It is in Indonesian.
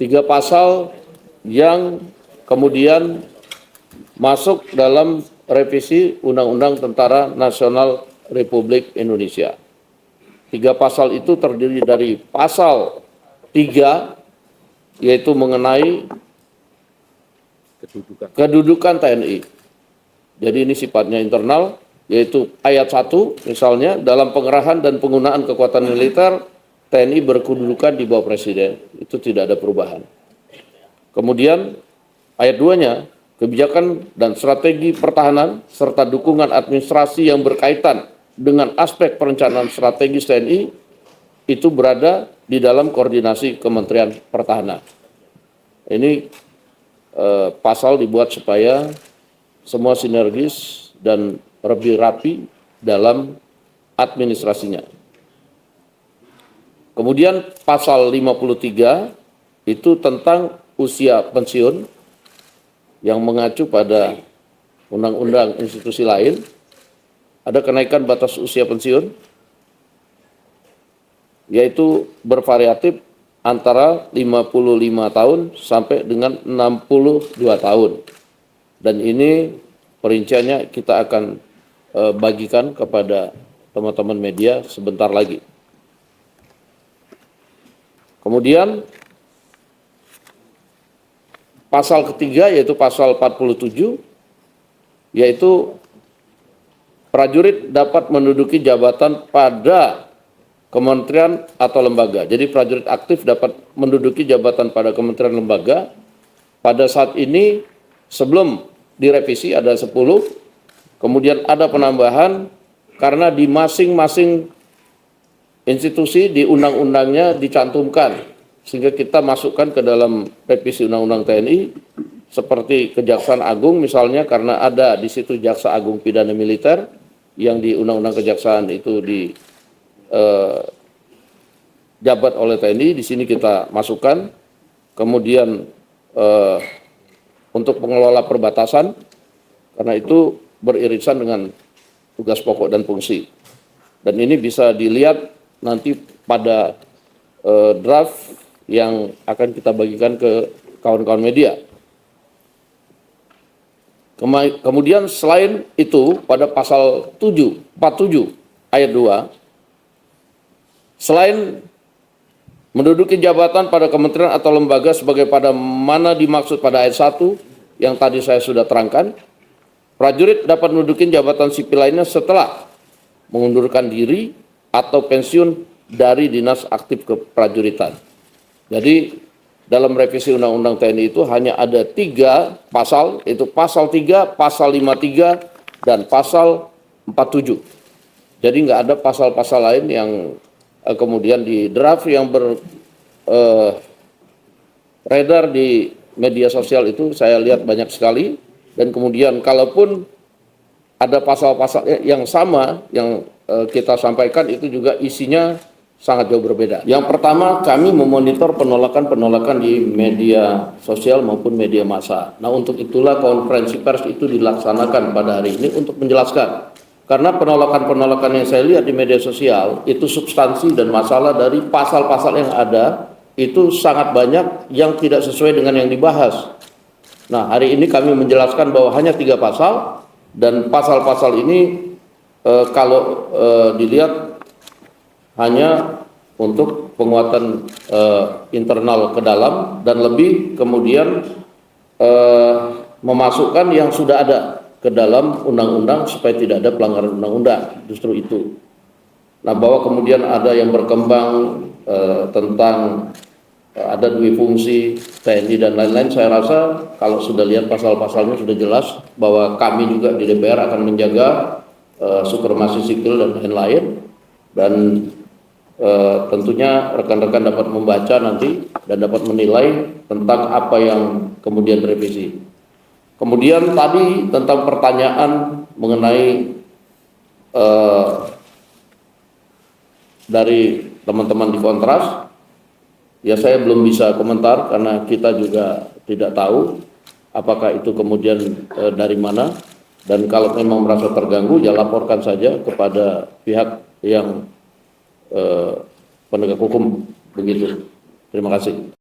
3 pasal yang kemudian masuk dalam revisi Undang-Undang Tentara Nasional Republik Indonesia. 3 pasal itu terdiri dari pasal 3, yaitu mengenai kedudukan TNI. Jadi ini sifatnya internal, yaitu ayat 1 misalnya, dalam pengerahan dan penggunaan kekuatan militer, TNI berkedudukan di bawah Presiden. Itu tidak ada perubahan. Kemudian ayat 2-nya, kebijakan dan strategi pertahanan serta dukungan administrasi yang berkaitan dengan aspek perencanaan strategis TNI itu berada di dalam koordinasi Kementerian Pertahanan. Ini pasal dibuat supaya semua sinergis dan lebih rapi dalam administrasinya. Kemudian pasal 53 itu tentang usia pensiun yang mengacu pada undang-undang institusi lain. Ada kenaikan batas usia pensiun, yaitu bervariatif antara 55 tahun sampai dengan 62 tahun. Dan ini perinciannya kita akan bagikan kepada teman-teman media sebentar lagi. Kemudian pasal ketiga yaitu pasal 47, yaitu prajurit dapat menduduki jabatan pada kementerian atau lembaga. Jadi prajurit aktif dapat menduduki jabatan pada kementerian lembaga. Pada saat ini sebelum direvisi ada 10, kemudian ada penambahan karena di masing-masing institusi di undang-undangnya dicantumkan, sehingga kita masukkan ke dalam revisi Undang-Undang TNI seperti Kejaksaan Agung misalnya, karena ada di situ Jaksa Agung Pidana Militer yang di Undang-Undang Kejaksaan itu jabat oleh TNI, di sini kita masukkan. Kemudian untuk pengelola perbatasan, karena itu beririsan dengan tugas pokok dan fungsi. Dan ini bisa dilihat nanti pada draft yang akan kita bagikan ke kawan-kawan media. Kemudian selain itu pada pasal 47 ayat 2, selain menduduki jabatan pada kementerian atau lembaga sebagai pada mana dimaksud pada ayat 1 yang tadi saya sudah terangkan, prajurit dapat menduduki jabatan sipil lainnya setelah mengundurkan diri atau pensiun dari dinas aktif keprajuritan. Jadi dalam revisi Undang-Undang TNI itu hanya ada 3 pasal, itu pasal 3, pasal 53, dan pasal 47. Jadi nggak ada pasal-pasal lain yang kemudian di draft yang beredar di media sosial itu saya lihat banyak sekali. Dan kemudian kalaupun ada pasal-pasal yang sama yang kita sampaikan itu juga isinya sangat jauh berbeda. Yang pertama, kami memonitor penolakan-penolakan di media sosial maupun media massa. Nah, untuk itulah konferensi pers itu dilaksanakan pada hari ini untuk menjelaskan. Karena penolakan-penolakan yang saya lihat di media sosial itu substansi dan masalah dari pasal-pasal yang ada itu sangat banyak yang tidak sesuai dengan yang dibahas. Nah, hari ini kami menjelaskan bahwa hanya 3 pasal, dan pasal-pasal ini kalau dilihat hanya untuk penguatan internal ke dalam dan lebih kemudian memasukkan yang sudah ada ke dalam undang-undang supaya tidak ada pelanggaran undang-undang, justru itu. Nah, bahwa kemudian ada yang berkembang tentang ada 2 fungsi TNI dan lain-lain, saya rasa kalau sudah lihat pasal-pasalnya sudah jelas bahwa kami juga di DPR akan menjaga supremasi sipil dan lain-lain, dan tentunya rekan-rekan dapat membaca nanti dan dapat menilai tentang apa yang kemudian direvisi. Kemudian tadi tentang pertanyaan mengenai dari teman-teman di Kontras, ya saya belum bisa komentar karena kita juga tidak tahu apakah itu kemudian dari mana. Dan kalau memang merasa terganggu, ya laporkan saja kepada pihak yang penegak hukum, begitu. Terima kasih.